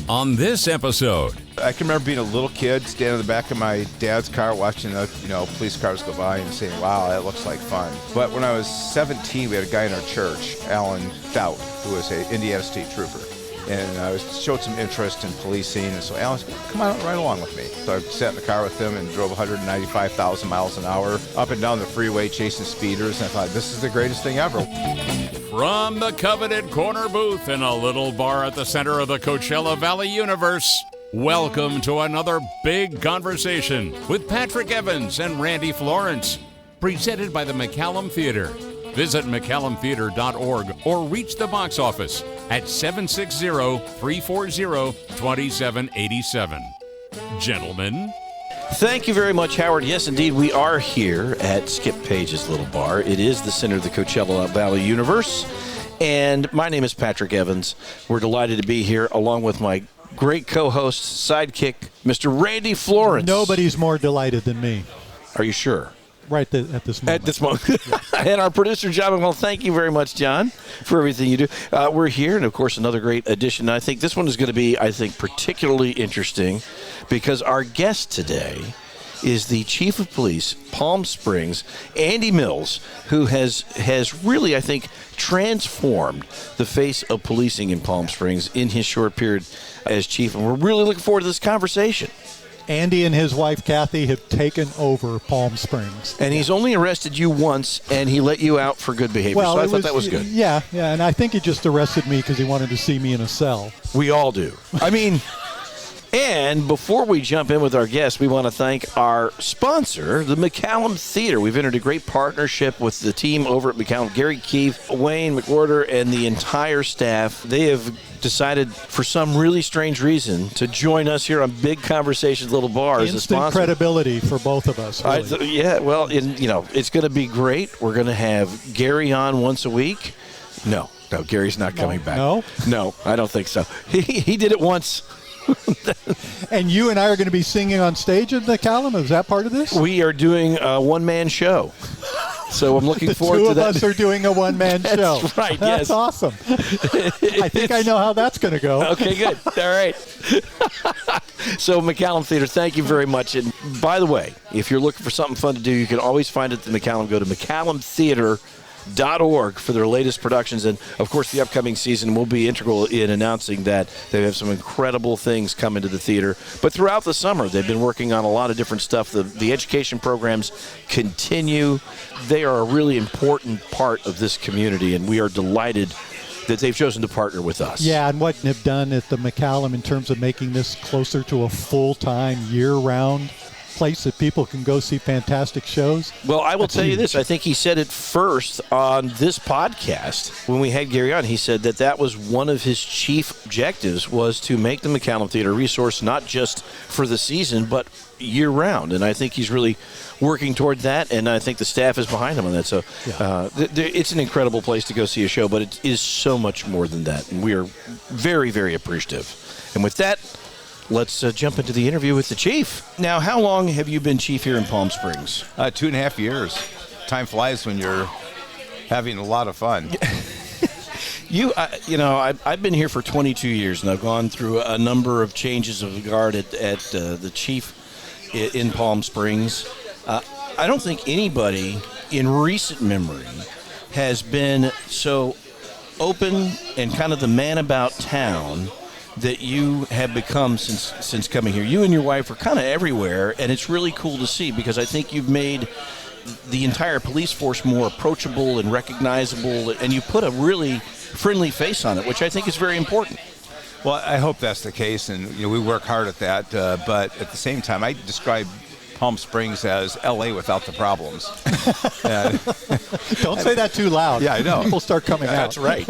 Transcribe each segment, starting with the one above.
On this episode, I can remember being a little kid, standing in the back of my dad's car, watching the police cars go by and saying, "Wow, that looks like fun." But when I was 17, we had a guy in our church, Alan Stout, who was an Indiana State Trooper, and I showed some interest in policing. And so Alan said, "Come on, ride along with me." So I sat in the car with him and drove 195,000 miles an hour up and down the freeway, chasing speeders. And I thought, this is the greatest thing ever. from the coveted corner booth in a little bar at the center of the Coachella Valley universe, welcome to another Big Conversation with Patrick Evans and Randy Florence, presented by the McCallum Theater. Visit McCallumTheater.org or reach the box office at 760-340-2787. Gentlemen. Thank you very much, Howard. Yes, indeed, we are here at Skip Page's Little Bar. It is the center of the Coachella Valley universe, and my name is Patrick Evans. We're delighted to be here along with my great co-host, sidekick, Mr. Randy Florence. Nobody's more delighted than me. Are you sure? Right at this moment. At this moment. And our producer, John McMullen. Thank you very much, John, for everything you do. We're here, and, of course, another great edition. I think this one is going to be, particularly interesting because our guest today is the Chief of Police, Palm Springs, Andy Mills, who has really, I think, transformed the face of policing in Palm Springs in his short period as chief. And we're really looking forward to this conversation. Andy and his wife, Kathy, have taken over Palm Springs. And he's only arrested you once, and he let you out for good behavior. Well, so I thought that was good. Yeah, and I think he just arrested me because he wanted to see me in a cell. We all do. I mean, and before we jump in with our guests, we want to thank our sponsor, the McCallum Theater. We've entered a great partnership with the team over at McCallum, Gary Keefe, Wayne McWhorter, and the entire staff. They have decided, for some really strange reason, to join us here on Big Conversations Little Bar as a sponsor. Instant credibility for both of us. Really. It's going to be great. We're going to have Gary on once a week. No, Gary's not coming back. No, I don't think so. He did it once. And you and I are going to be singing on stage at McCallum? Is that part of this? We are doing a one-man show. So I'm looking forward to that. The two of us are doing a one-man show. That's right, That's awesome. I think I know how that's going to go. Okay, good. All right. So McCallum Theater, thank you very much. And by the way, if you're looking for something fun to do, you can always find it at the McCallum. Go to McCallumTheater.org for their latest productions, and of course the upcoming season will be integral in announcing that they have some incredible things coming to the theater. But throughout the summer they've been working on a lot of different stuff. The education programs continue. They are a really important part of this community, and we are delighted that they've chosen to partner with us. Yeah, and what they've done at the McCallum in terms of making this closer to a full-time, year-round place that people can go see fantastic shows. Well, I will tell you this. I think he said it first on this podcast when we had Gary on. He said that was one of his chief objectives, was to make the McCallum Theater a resource not just for the season but year-round. And I think he's really working toward that, and I think the staff is behind him on that. So it's an incredible place to go see a show, but it is so much more than that, and we are very, very appreciative. And with that, let's jump into the interview with the chief. Now, how long have you been chief here in Palm Springs? 2.5 years. Time flies when you're having a lot of fun. I've been here for 22 years, and I've gone through a number of changes of guard at the chief in Palm Springs. I don't think anybody in recent memory has been so open and kind of the man about town that you have become since coming here. You and your wife are kind of everywhere, and it's really cool to see because I think you've made the entire police force more approachable and recognizable, and you put a really friendly face on it, which I think is very important. Well, I hope that's the case, and we work hard at that, but at the same time, I describe Palm Springs as L.A. without the problems. Don't say that too loud. Yeah, I know. People start coming out. That's right.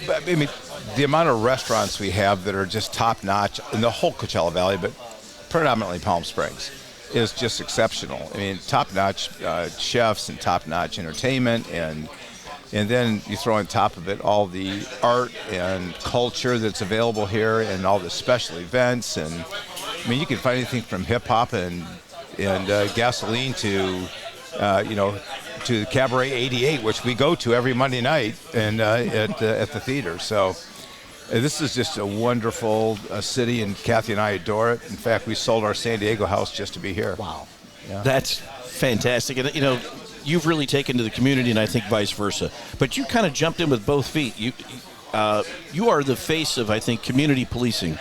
But, I mean, the amount of restaurants we have that are just top-notch in the whole Coachella Valley, but predominantly Palm Springs, is just exceptional. I mean, top-notch chefs and top-notch entertainment, and then you throw on top of it all the art and culture that's available here and all the special events. And, I mean, you can find anything from hip-hop and gasoline to Cabaret 88, which we go to every Monday night and at the theater. So This is just a wonderful city, and Kathy and I adore it. In fact, we sold our San Diego house just to be here. Wow. That's fantastic. And, you've really taken to the community, and I think vice versa. But you kind of jumped in with both feet. You are the face of, I think, community policing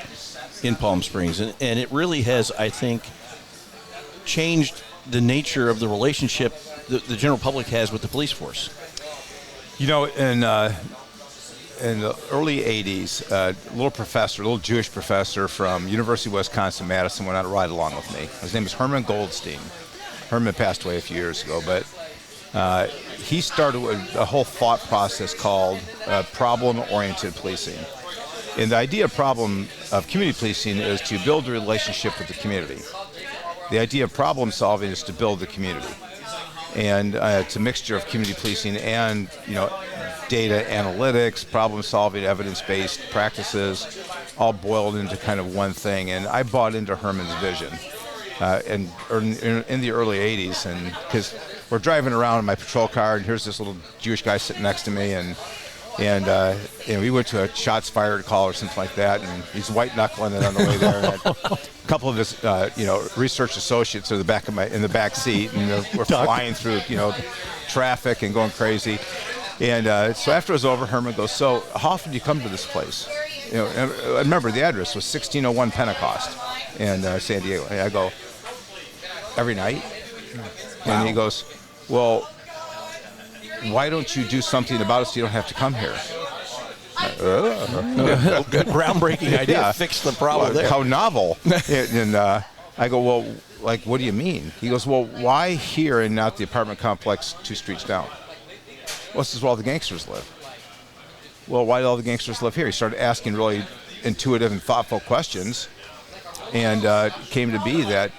in Palm Springs. And it really has, I think, changed the nature of the relationship the general public has with the police force. In the early 80s, a little Jewish professor from University of Wisconsin-Madison went on a ride along with me. His name is Herman Goldstein. Herman passed away a few years ago, but he started a whole thought process called problem-oriented policing. And the idea of community policing is to build a relationship with the community. The idea of problem solving is to build the community. And it's a mixture of community policing and, data analytics, problem solving, evidence-based practices, all boiled into kind of one thing. And I bought into Herman's vision in the early 80s. And because we're driving around in my patrol car, and here's this little Jewish guy sitting next to me, and we went to a shots fired call or something like that, and he's white knuckling it on the way there. And a couple of his, research associates are in the back seat, and we're flying through, traffic and going crazy. And so after it was over, Herman goes, "So how often do you come to this place?" And I remember the address was 1601 Pentecost in San Diego. And I go, "Every night?" Wow. And he goes, "Well, why don't you do something about it so you don't have to come here?" Good groundbreaking idea. Yeah. Fix the problem there. How novel. And I go, "Well, what do you mean?" He goes, "Well, why here and not the apartment complex 2 streets down?" "Well, this is where all the gangsters live." "Well, why do all the gangsters live here?" He started asking really intuitive and thoughtful questions, and it came to be that,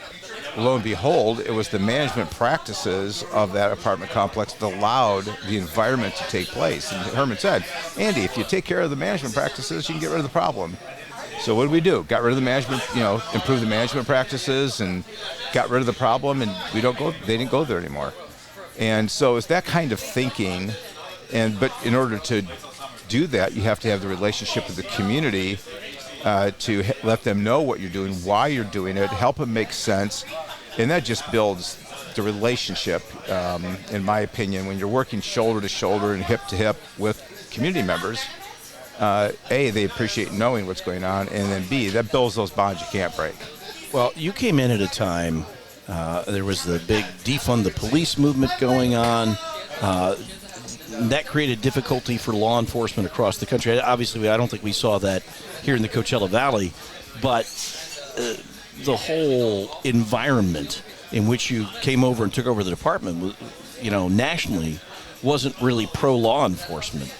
lo and behold, it was the management practices of that apartment complex that allowed the environment to take place. And Herman said, "Andy, if you take care of the management practices, you can get rid of the problem." So what did we do? Got rid of the management, improved the management practices and got rid of the problem, and they didn't go there anymore. And so it's that kind of thinking, but in order to do that, you have to have the relationship with the community to let them know what you're doing, why you're doing it, help them make sense, and that just builds the relationship, in my opinion, when you're working shoulder to shoulder and hip to hip with community members. A, they appreciate knowing what's going on, and then B, that builds those bonds you can't break. Well, you came in at a time, there was the big defund the police movement going on. That created difficulty for law enforcement across the country. Obviously, I don't think we saw that here in the Coachella Valley, but the whole environment in which you came over and took over the department, nationally, wasn't really pro-law enforcement.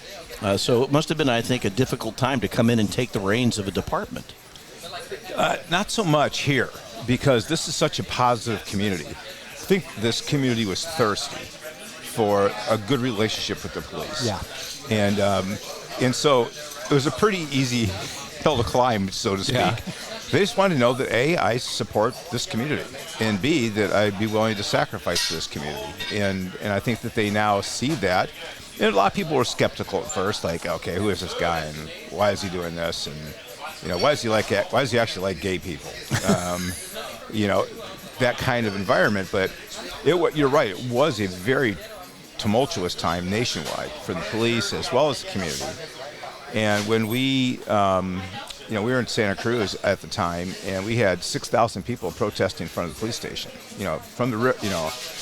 So it must have been, I think, a difficult time to come in and take the reins of a department. Not so much here, because this is such a positive community. I think this community was thirsty for a good relationship with the police. Yeah. And so it was a pretty easy hill to climb, so to speak. Yeah. They just wanted to know that A, I support this community, and B, that I'd be willing to sacrifice for this community. And I think that they now see that. And a lot of people were skeptical at first, like, okay, who is this guy, and why is he doing this, and why does he actually like gay people? That kind of environment. But you're right, it was a very tumultuous time nationwide for the police as well as the community. And when we were in Santa Cruz at the time, and we had 6,000 people protesting in front of the police station. From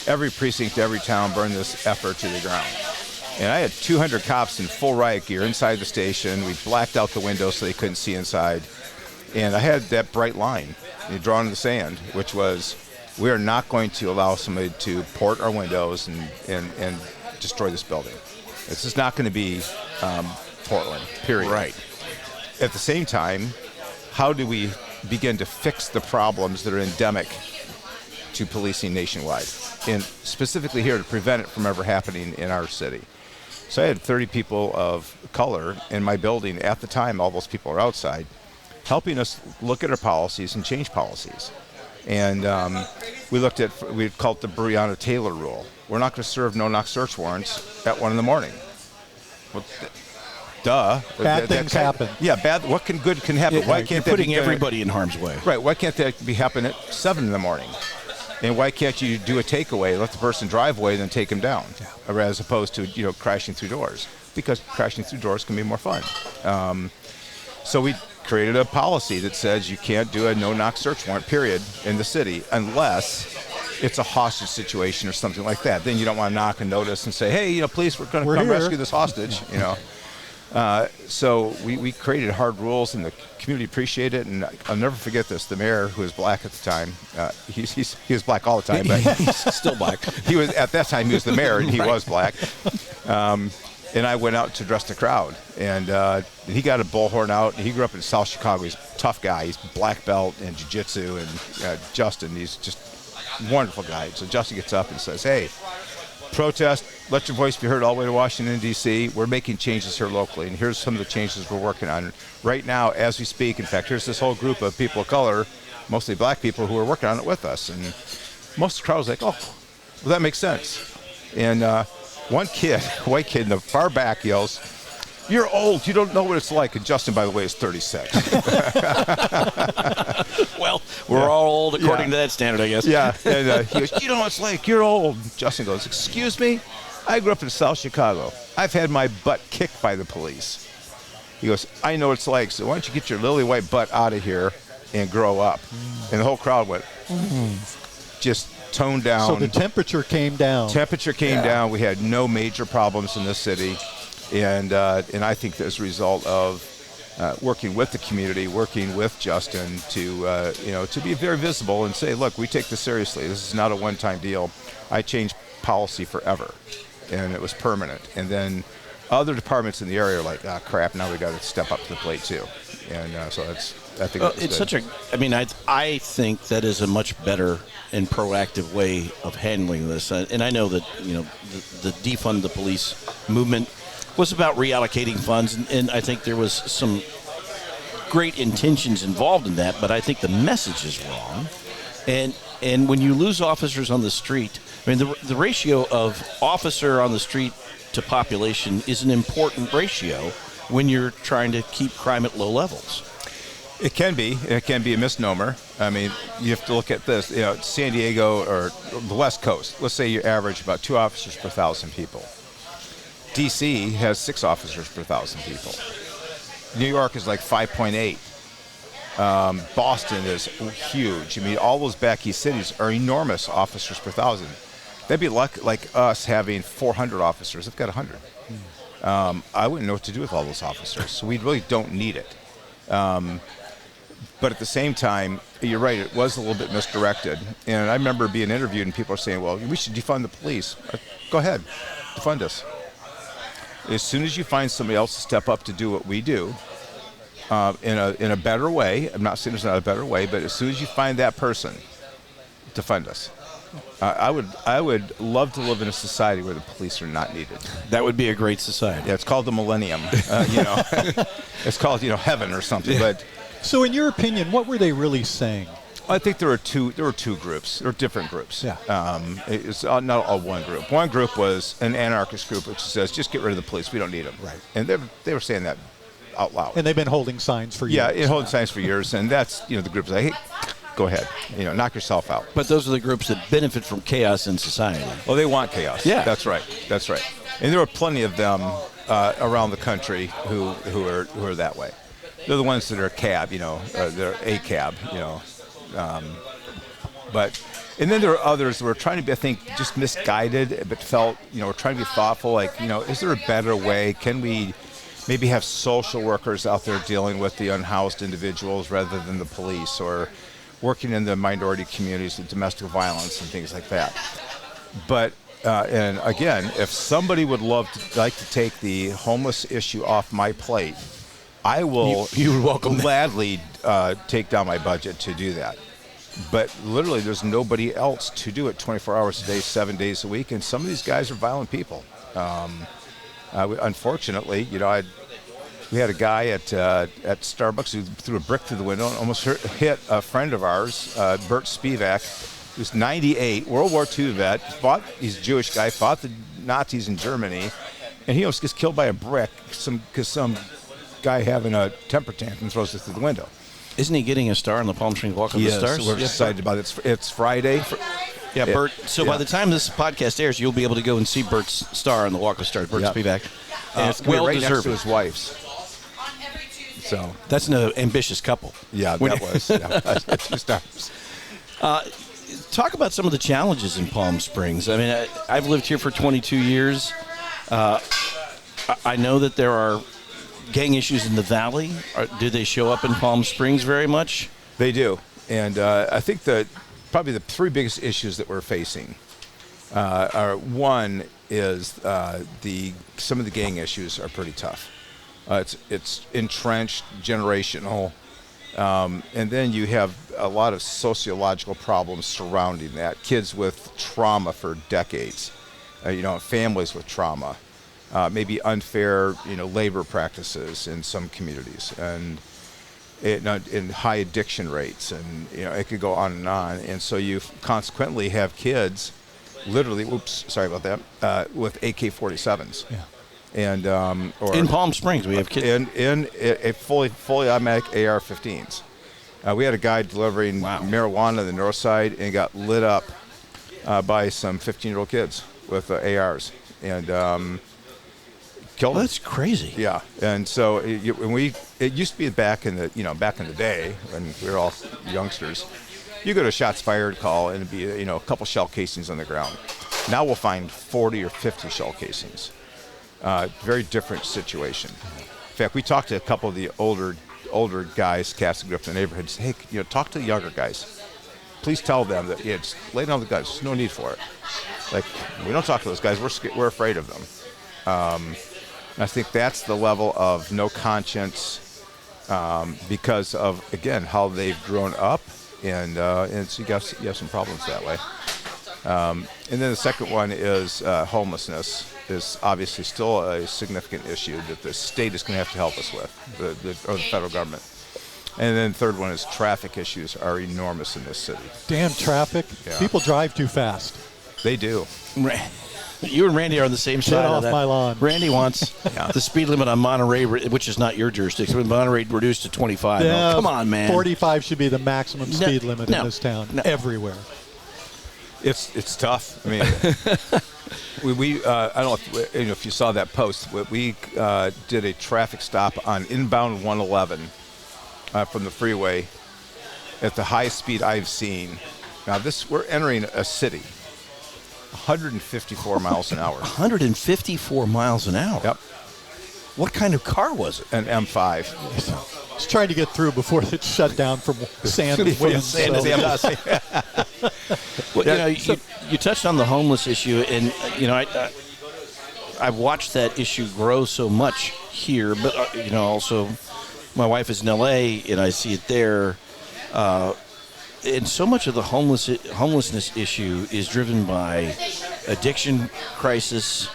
every precinct, every town burned this effort to the ground. And I had 200 cops in full riot gear inside the station. We blacked out the windows so they couldn't see inside. And I had that bright line drawn in the sand, which was, we are not going to allow somebody to port our windows and destroy this building. This is not going to be Portland, period. Right. At the same time, how do we begin to fix the problems that are endemic to policing nationwide, and specifically here to prevent it from ever happening in our city? So I had 30 people of color in my building at the time. All those people are outside, helping us look at our policies and change policies. And we called it the Breonna Taylor rule. We're not going to serve no-knock search warrants at 1 a.m. Well, duh. Bad things happen. Yeah, what good can happen? Why can't You're that putting be done- everybody in harm's way. Right. Why can't that be happen at 7 in the morning? And why can't you do a takeaway, let the person drive away, and then take them down, as opposed to crashing through doors? Because crashing through doors can be more fun. So we created a policy that says you can't do a no-knock search warrant, period, in the city unless it's a hostage situation or something like that. Then you don't want to knock a notice and say, hey, please, we're going to come here. rescue this hostage. So we created hard rules, and the community appreciated it. And I'll never forget this. The mayor, who was black at the time, he was black all the time, but He's still black. he was at that time he was the mayor, and he was black. And I went out to address the crowd, and he got a bullhorn out. He grew up in South Chicago. He's a tough guy. He's black belt in jiu-jitsu, and Justin, he's just a wonderful guy. So Justin gets up and says, hey, protest, let your voice be heard all the way to Washington, D.C. We're making changes here locally, and here's some of the changes we're working on. Right now, as we speak, in fact, here's this whole group of people of color, mostly black people, who are working on it with us. And most of the crowd was like, oh, well, that makes sense. And one kid, white kid in the far back, yells, you're old, you don't know what it's like. And Justin, by the way, is 36. Well, we're all old according to that standard, I guess. Yeah, and he goes, you know what it's like, you're old. Justin goes, excuse me? I grew up in South Chicago. I've had my butt kicked by the police. He goes, I know what it's like, so why don't you get your lily white butt out of here and grow up? And the whole crowd went, just toned down. So the temperature came down. Temperature came down. We had no major problems in this city. And I think that's a result of working with the community, working with Justin to be very visible and say, look, we take this seriously. This is not a one-time deal. I changed policy forever, and it was permanent. And then other departments in the area are like, ah, crap, now we got to step up to the plate too. And so I think It's such a. I mean, I think that is a much better and proactive way of handling this. And I know that the defund the police movement was about reallocating funds, and I think there was some great intentions involved in that, but I think the message is wrong. And when you lose officers on the street, I mean, the ratio of officer on the street to population is an important ratio when you're trying to keep crime at low levels. It can be. It can be a misnomer. I mean, you have to look at this. San Diego or the West Coast, let's say you average about 2 officers per 1,000 people. D.C. has 6 officers per 1,000 people. New York is like 5.8. Boston is huge. I mean, all those back east cities are enormous officers per 1,000. That'd be like us having 400 officers. I've got 100. I wouldn't know what to do with all those officers, so we really don't need it. But at the same time, you're right, it was a little bit misdirected. And I remember being interviewed and people are saying, well, we should defund the police. Go ahead, defund us. As soon as you find somebody else to step up to do what we do in a better way, I'm not saying there's not a better way, but as soon as you find that person, defund us. I would love to live in a society where the police are not needed. That would be a great society. Yeah, it's called the millennium. It's called heaven or something. But So in your opinion, what were they really saying? I think there were two groups. There were different groups. Yeah. It's not all one group. One group was an anarchist group, which says just get rid of the police. We don't need them. Right. And they were saying that out loud. And they've been holding signs for years. Yeah, it holds signs for years, and that's the group is like, hey, go ahead, knock yourself out. But those are the groups that benefit from chaos in society. Well, they want chaos. Yeah. That's right. And there are plenty of them around the country who are that way. They're the ones that are cab, they're a cab, and then there are others who are trying to be, I think, just misguided, but felt, we're trying to be thoughtful, like, is there a better way? Can we maybe have social workers out there dealing with the unhoused individuals rather than the police, or working in the minority communities with domestic violence and things like that? But and again, if somebody would like to take the homeless issue off my plate, I will You would welcome that. gladly take down my budget to do that. But literally, there's nobody else to do it 24 hours a day, 7 days a week, and some of these guys are violent people. Unfortunately, we had a guy at Starbucks who threw a brick through the window and almost hit a friend of ours, Bert Spivak, who's 98, World War II vet. He's a Jewish guy, fought the Nazis in Germany, and he almost gets killed by a brick because some guy having a temper tantrum throws it through the window. Isn't he getting a star on the Palm Springs Walk of the Yes, Stars? we're excited about it. It's Friday. Yeah, Yeah. Bert. So by Yeah. the time this podcast airs, you'll be able to go and see Bert's star on the Walk of Stars. Bert's Yep. be back. And it's gonna be well right next deserved. to his wife's. So That's an ambitious couple. yeah, When- that was 2 stars. Talk about some of the challenges in Palm Springs. I mean, I've lived here for 22 years. I know that there are gang issues in the valley. Do they show up in Palm Springs very much? They do, and I think that probably the 3 biggest issues that we're facing are, one is some of the gang issues are pretty tough. It's entrenched, generational, and then you have a lot of sociological problems surrounding that. Kids with trauma for decades, families with trauma, maybe unfair, labor practices in some communities, and in high addiction rates, and it could go on. And so you consequently have kids, literally, sorry about that, with AK-47s. Yeah. And or In Palm Springs, we have kids. in a fully automatic AR-15s. We had a guy delivering marijuana on the north side and got lit up by some 15-year-old kids with ARs and killed them. That's crazy. Yeah, and so it used to be back in the day when we were all youngsters. You go to a shots fired call and it'd be a couple shell casings on the ground. Now we'll find 40 or 50 shell casings. Very different situation. In fact, we talked to a couple of the older guys, cats that grew up in the neighborhood. Say, hey, talk to the younger guys. Please tell them that just lay down the guns. There's no need for it. Like, we don't talk to those guys. We're afraid of them. I think that's the level of no conscience because of, again, how they've grown up, and so you have some problems that way. And then the second one is homelessness is obviously still a significant issue that the state is going to have to help us with, or the federal government. And then the third one is traffic issues are enormous in this city. Damn traffic. Yeah. People drive too fast. They do. You and Randy are on the same side off of that. my lawn. Randy wants the speed limit on Monterey, which is not your jurisdiction, but Monterey reduced to 25. Yeah, Come on, man. 45 should be the maximum speed limit in this town. No. Everywhere. It's tough. I mean, I don't know if you saw that post. We did a traffic stop on inbound 111 from the freeway at the highest speed I've seen. Now we're entering a city, 154 miles an hour. 154 miles an hour? Yep, What kind of car was it? an M5. It's trying to get through before it's shut down from sand and wind. Sand so- and Well, you touched on the homeless issue, and I've watched that issue grow so much here, but also my wife is in LA, and I see it there. And so much of the homelessness issue is driven by addiction crisis.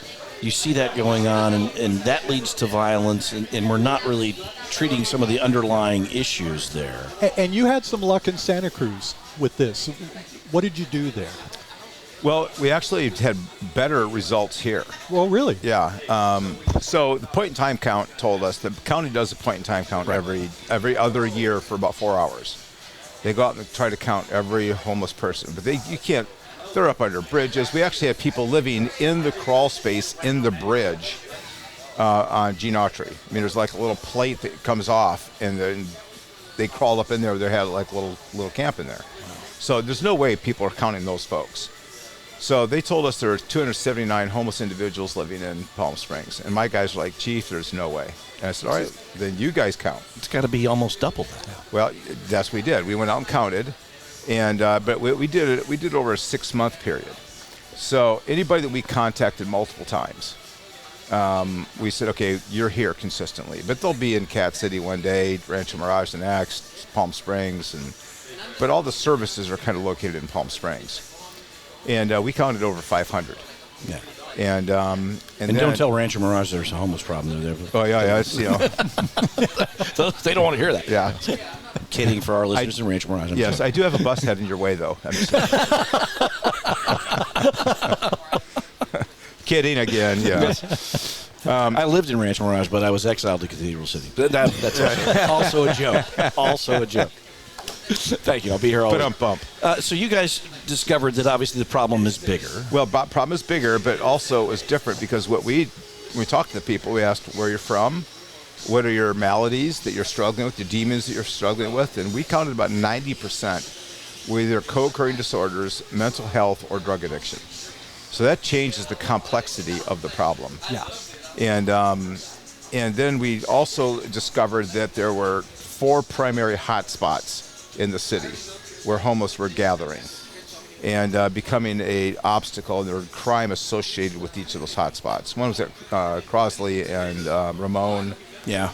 You see that going on, and that leads to violence, and we're not really treating some of the underlying issues there. And you had some luck in Santa Cruz with this. What did you do there? Well, we actually had better results here. Well, really? Yeah. So the point-in-time count told us the county does a point-in-time count every other year for about 4 hours. They go out and try to count every homeless person, but you can't. They're up under bridges. We actually have people living in the crawl space in the bridge on Gene Autry. I mean, there's like a little plate that comes off, and then they crawl up in there. They had like a little camp in there. So there's no way people are counting those folks. So they told us there were 279 homeless individuals living in Palm Springs. And my guys were like, Chief, there's no way. And I said, all right, then you guys count. It's got to be almost double that. Well, that's what we did. We went out and counted. And but we did it over a 6-month period. So anybody that we contacted multiple times, we said, okay, you're here consistently. But they'll be in Cat City one day, Rancho Mirage the next, Palm Springs. But all the services are kind of located in Palm Springs. And we counted over 500. Yeah. And then, don't tell Rancho Mirage there's a homeless problem there. Oh yeah, it's, They don't want to hear that. yeah. I'm kidding for our listeners in Rancho Mirage. Yes, I do have a bus heading your way though. I'm just kidding again. Yeah. I lived in Rancho Mirage, but I was exiled to Cathedral City. That's also a joke. Also a joke. Thank you. I'll be here all week. Bump. So you guys discovered that obviously the problem is bigger. Well, problem is bigger, but also it was different because when we talked to the people, we asked where you're from, what are your maladies that you're struggling with, your demons that you're struggling with, and we counted about 90% were either co-occurring disorders, mental health, or drug addiction. So that changes the complexity of the problem. Yeah. And then we also discovered that there were 4 primary hot spots in the city where homeless were gathering and becoming an obstacle, and there was crime associated with each of those hot spots. One was at Crosley and Ramon. Yeah.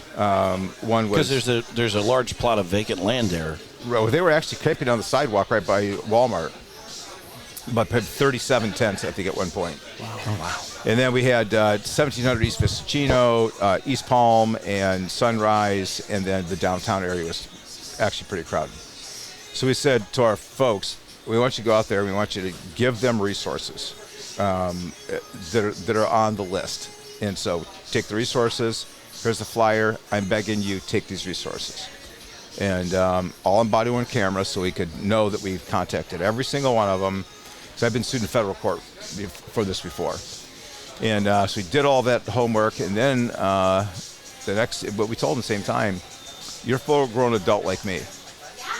One was because there's a large plot of vacant land there. They were actually camping on the sidewalk right by Walmart. About 37 tents, I think, at one point. Wow. Oh, wow. And then we had 1700 East Vistachino, East Palm, and Sunrise, and then the downtown area was actually pretty crowded. So we said to our folks, we want you to go out there, and we want you to give them resources that are on the list. And so take the resources, here's the flyer, I'm begging you, take these resources. And all on body-worn camera so we could know that we've contacted every single one of them. So I've been sued in federal court for this before. And so we did all that homework, and then what we told them at the same time, you're a full-grown adult like me.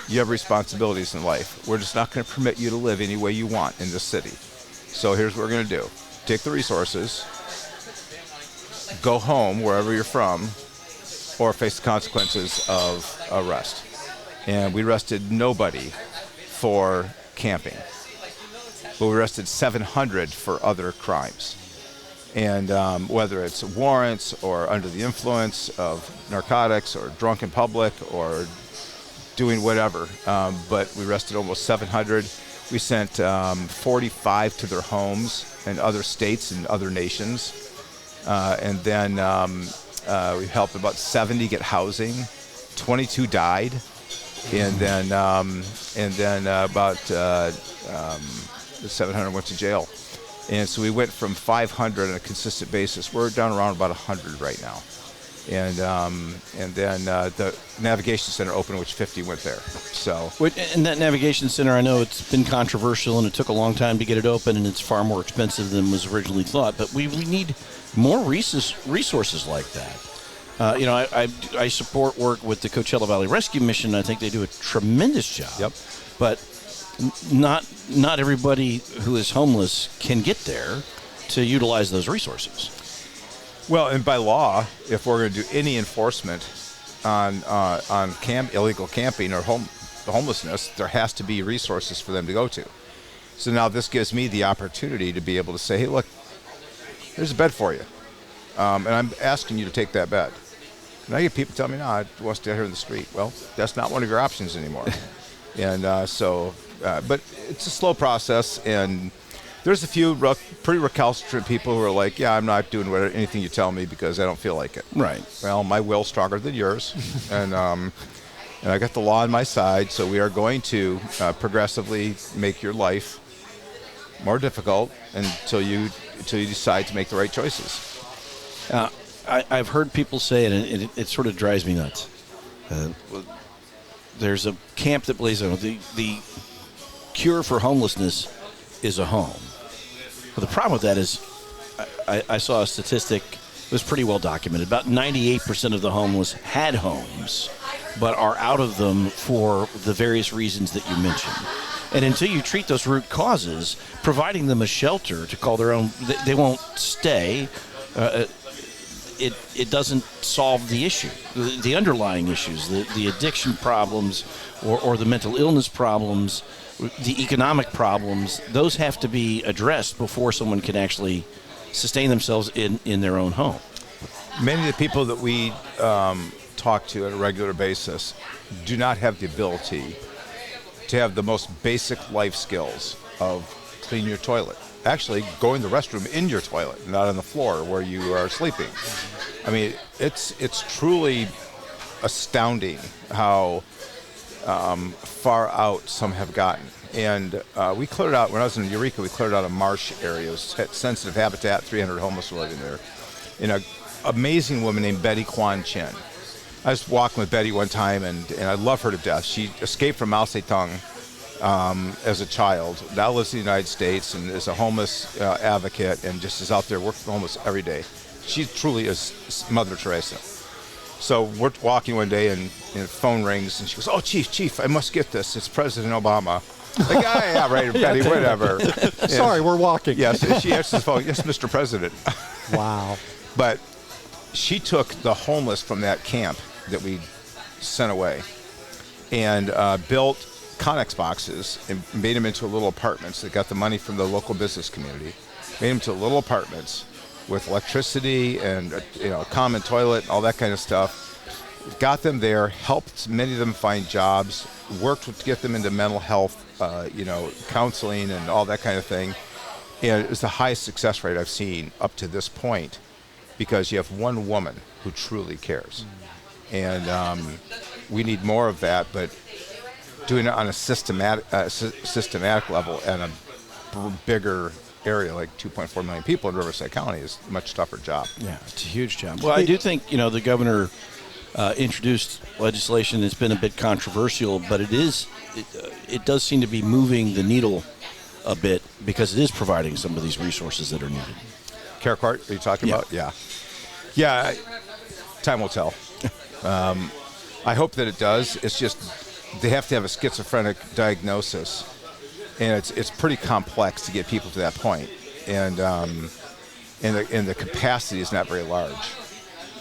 You have responsibilities in life. We're just not going to permit you to live any way you want in this city. So here's what we're going to do. Take the resources, go home wherever you're from, or face the consequences of arrest. And we arrested nobody for camping. But we arrested 700 for other crimes. And whether it's warrants or under the influence of narcotics or drunk in public or doing whatever. But we arrested almost 700. We sent 45 to their homes in other states and other nations. And then we helped about 70 get housing. 22 died. And then about 700 went to jail. And so we went from 500 on a consistent basis. We're down around about 100 right now. And then the Navigation Center opened, which 50 went there. So. And that Navigation Center, I know it's been controversial and it took a long time to get it open, and it's far more expensive than was originally thought. But we need more resources like that. I support work with the Coachella Valley Rescue Mission. I think they do a tremendous job. Yep. But not everybody who is homeless can get there to utilize those resources. Well, and by law, if we're going to do any enforcement on illegal camping or homelessness, there has to be resources for them to go to. So now this gives me the opportunity to be able to say, hey, look, there's a bed for you. And I'm asking you to take that bed. And I get people tell me, no, I want to stay here in the street. Well, that's not one of your options anymore. And but it's a slow process, and there's a few pretty recalcitrant people who are like, yeah, I'm not doing anything you tell me because I don't feel like it. Right. Well, my will's stronger than yours, and I got the law on my side, so we are going to progressively make your life more difficult until you decide to make the right choices. I've heard people say it, and it sort of drives me nuts. There's a camp that believes the cure for homelessness is a home. Well, the problem with that is I saw a statistic, it was pretty well documented. About 98% of the homeless had homes, but are out of them for the various reasons that you mentioned. And until you treat those root causes, providing them a shelter to call their own, they won't stay. It doesn't solve the issue, the underlying issues, the addiction problems or the mental illness problems, the economic problems. Those have to be addressed before someone can actually sustain themselves in their own home. Many of the people that we talk to on a regular basis do not have the ability to have the most basic life skills of clean your toilet. Actually, go in the restroom in your toilet, not on the floor where you are sleeping. I mean, it's truly astounding how far out some have gotten. And we cleared out, when I was in Eureka, we cleared out a marsh area. It was sensitive habitat, 300 homeless were living there. In a amazing woman named Betty Quan Chin. I was walking with Betty one time, and I love her to death. She escaped from Mao Zedong as a child. Now lives in the United States and is a homeless advocate, and just is out there working for the homeless every day. She truly is Mother Teresa. So we're walking one day, and the phone rings, and she goes, "Oh, Chief, I must get this. It's President Obama." Like, yeah, right, Betty, whatever. Sorry, we're walking. Yes, and she answers the phone. "Yes, Mr. President." Wow. But she took the homeless from that camp that we sent away and built Connex boxes and made them into little apartments. They got the money from the local business community, made them into little apartments with electricity and a common toilet, all that kind of stuff. Got them there, helped many of them find jobs, worked to get them into mental health, counseling and all that kind of thing. And it was the highest success rate I've seen up to this point, because you have one woman who truly cares. And we need more of that, but doing it on a systematic level and a bigger area like 2.4 million people in Riverside County is a much tougher job. Yeah, it's a huge job. Well, I do think, the governor introduced legislation that's been a bit controversial, but it does seem to be moving the needle a bit, because it is providing some of these resources that are needed. Care Court, are you talking about? Yeah. Time will tell. I hope that it does. It's just they have to have a schizophrenic diagnosis, and it's pretty complex to get people to that point, and the capacity is not very large.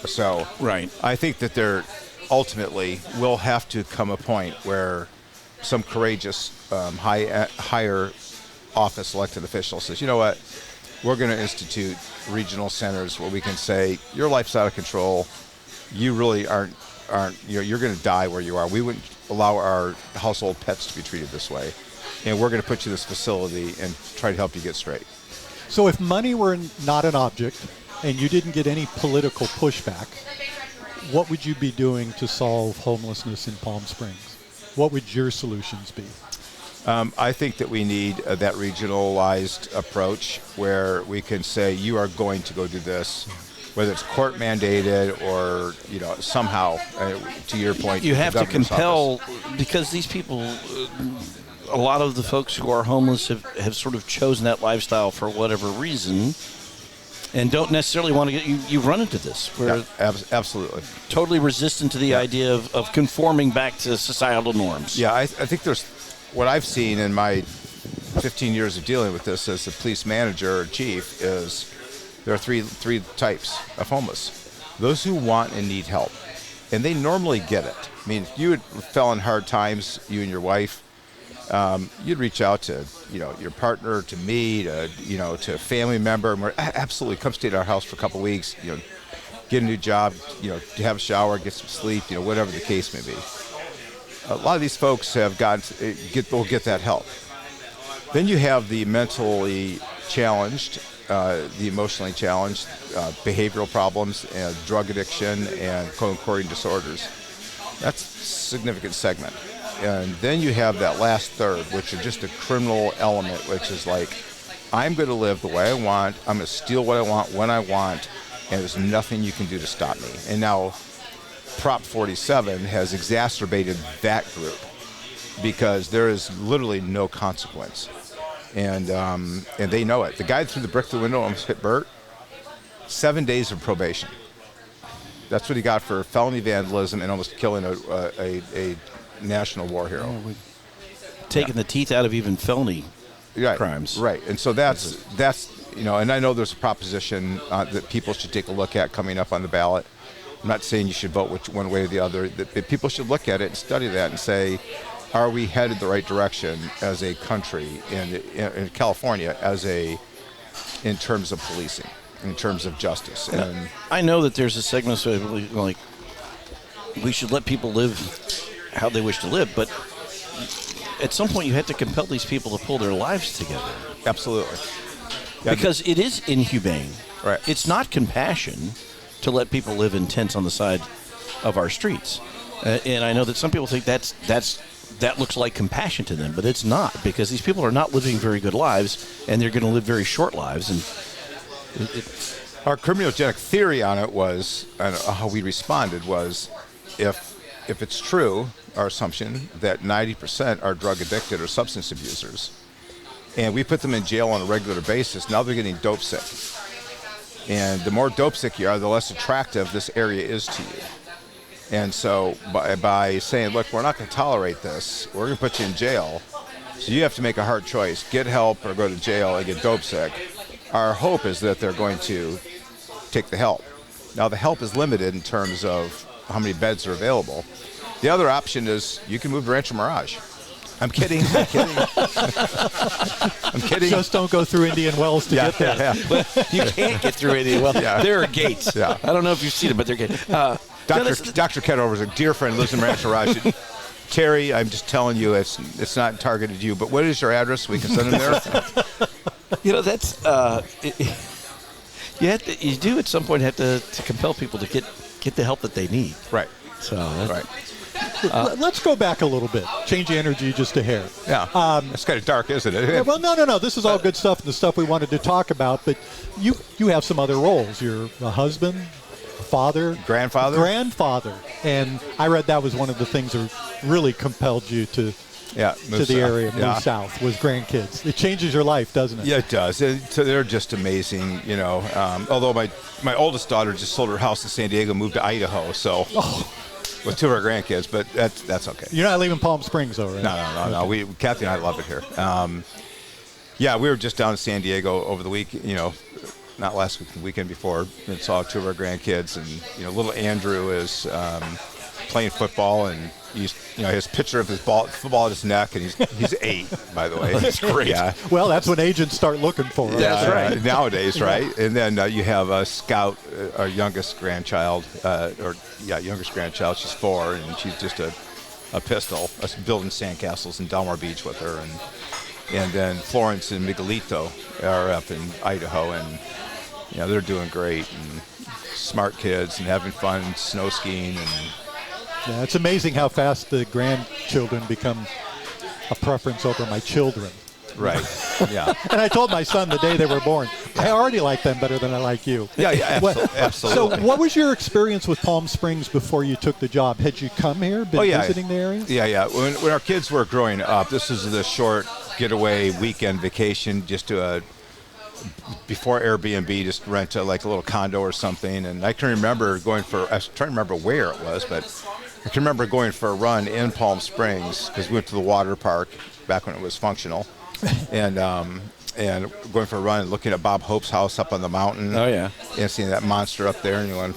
So right. I think that there ultimately will have to come a point where some courageous higher office elected official says, "You know what? We're going to institute regional centers where we can say your life's out of control. You really aren't. You're going to die where you are. We wouldn't allow our household pets to be treated this way, and we're going to put you in this facility and try to help you get straight." So if money were not an object and you didn't get any political pushback, what would you be doing to solve homelessness in Palm Springs? What would your solutions be? I think that we need that regionalized approach where we can say, you are going to go do this, whether it's court mandated or, somehow, to your point. You have to compel, because these people, a lot of the folks who are homeless have sort of chosen that lifestyle for whatever reason and don't necessarily want to get, you run into this. Where absolutely. Totally resistant to the idea of conforming back to societal norms. Yeah, I think there's, what I've seen in my 15 years of dealing with this as a police manager or chief is there are three types of homeless. Those who want and need help, and they normally get it. I mean, if you fell in hard times, you and your wife, you'd reach out to, your partner, to me, to a family member, and we're absolutely come stay at our house for a couple of weeks, get a new job, have a shower, get some sleep, whatever the case may be. A lot of these folks will get that help. Then you have the mentally challenged, the emotionally challenged, behavioral problems, and drug addiction, and co-occurring disorders. That's a significant segment. And then you have that last third, which is just a criminal element, which is like, I'm going to live the way I want, I'm going to steal what I want when I want, and there's nothing you can do to stop me. And now Prop 47 has exacerbated that group because there is literally no consequence. And they know it. The guy that threw the brick through the window almost hit Bert, 7 days of probation. That's what he got for felony vandalism and almost killing a national war hero. Taking the teeth out of even felony crimes. Right. And so that's and I know there's a proposition that people should take a look at coming up on the ballot. I'm not saying you should vote one way or the other. That people should look at it and study that and say, are we headed the right direction as a country in California in terms of policing, in terms of justice? And I know that there's a segment of like we should let people live how they wish to live, but at some point you have to compel these people to pull their lives together. Absolutely. Because it is inhumane. Right. It's not compassion to let people live in tents on the side of our streets. And I know that some people think that looks like compassion to them, but it's not, because these people are not living very good lives, and they're going to live very short lives. And Our criminogenic theory on it was, and how we responded was, if it's true, our assumption that 90% are drug addicted or substance abusers, and we put them in jail on a regular basis, now they're getting dope sick. And the more dope sick you are, the less attractive this area is to you. And so by saying, look, we're not going to tolerate this, we're going to put you in jail, so you have to make a hard choice, get help or go to jail and get dope sick. Our hope is that they're going to take the help. Now, the help is limited in terms of how many beds are available. The other option is you can move to Rancho Mirage. I'm kidding. I'm kidding. Just don't go through Indian Wells to get there. Yeah. You can't get through Indian Wells. Yeah. There are gates. Yeah. I don't know if you've seen it, but they're gates. Dr. Ketover is a dear friend, lives in Rancho Mirage. Terry, I'm just telling you, it's not targeted to you, but what is your address? We can send him there. That's you do at some point have to compel people to get the help that they need. Right. So Right. Let's go back a little bit. Change the energy just a hair. Yeah. It's kind of dark, isn't it? Yeah, well, no. This is all good stuff and the stuff we wanted to talk about. But you have some other roles. You're a husband, father, grandfather, and I read that was one of the things that really compelled you to the area, move south, was grandkids. It changes your life, doesn't it? Yeah, it does. They're just amazing, you know. Although my oldest daughter just sold her house in San Diego, moved to Idaho, so. With 2 of our grandkids, but that's okay. You're not leaving Palm Springs, though, right? No. Kathy and I love it here. We were just down in San Diego over the week, not last week, the weekend before, and saw 2 of our grandkids. And, little Andrew is playing football, and his picture of his football at his neck, and he's 8, by the way. That's great. Yeah. Well, that's what agents start looking for. Right? That's right. Nowadays, right? And then you have Scout, our youngest grandchild, youngest grandchild. She's 4, and she's just a pistol. Us building sandcastles in Delmar Beach with her, and then Florence and Miguelito are up in Idaho, and they're doing great and smart kids and having fun snow skiing and. Yeah, it's amazing how fast the grandchildren become a preference over my children. Right. Yeah. And I told my son the day they were born, I already like them better than I like you. Yeah, absolutely. So what was your experience with Palm Springs before you took the job? Had you come here, been visiting the area? Yeah. When our kids were growing up, this was the short getaway weekend vacation, just to before Airbnb, just rent a little condo or something. And I can remember I was trying to remember where it was, but I can remember going for a run in Palm Springs because we went to the water park back when it was functional, and going for a run and looking at Bob Hope's house up on the mountain. Oh yeah. And seeing that monster up there, and you went,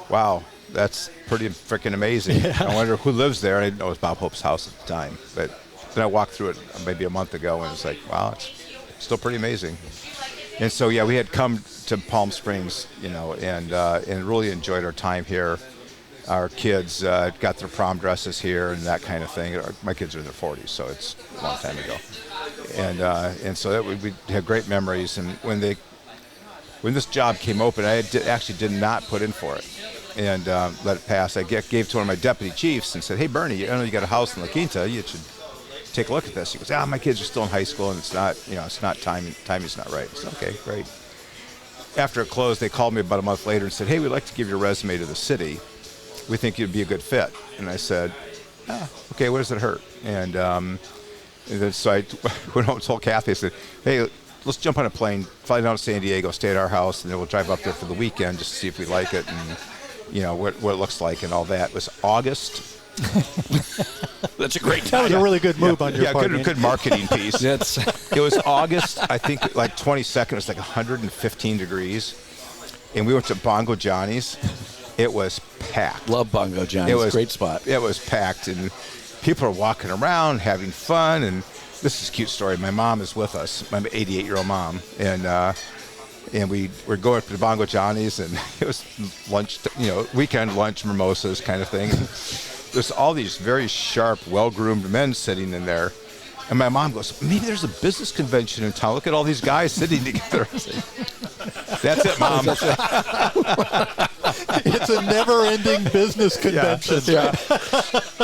"Wow, that's pretty freaking amazing." Yeah. I wonder who lives there. I didn't know it was Bob Hope's house at the time, but then I walked through it maybe a month ago, and it's like, wow, it's still pretty amazing. And so we had come to Palm Springs, and really enjoyed our time here. Our kids got their prom dresses here and that kind of thing. My kids are in their 40s, so it's a long time ago. And so we had great memories. And when this job came open, I actually did not put in for it and let it pass. I gave to one of my deputy chiefs and said, "Hey, Bernie, I know you got a house in La Quinta. You should take a look at this." He goes, "My kids are still in high school, and it's not timing's not right." I said, "Okay, great." After it closed, they called me about a month later and said, "Hey, we'd like to give your resume to the city. We think you'd be a good fit." And I said, "Okay, what does it hurt?" And then so I went home and told Kathy, I said, "Hey, let's jump on a plane, fly down to San Diego, stay at our house, and then we'll drive up there for the weekend just to see if we like it and what it looks like and all that." It was August. That's a great That time. was a really good move on your part. Yeah, good marketing piece. It was August, I think, 22nd. It was 115 degrees, and we went to Bongo Johnny's. It was packed. Love Bongo Johnny's. It was great spot. It was packed, and people are walking around having fun. And this is a cute story. My mom is with us, my 88-year-old mom, and we were going to Bongo Johnny's, and it was lunch, weekend lunch, mimosas kind of thing. There's all these very sharp, well-groomed men sitting in there. And my mom goes, "Maybe there's a business convention in town. Look at all these guys sitting together." I say, "That's it, Mom." It's a never-ending business convention. Yeah.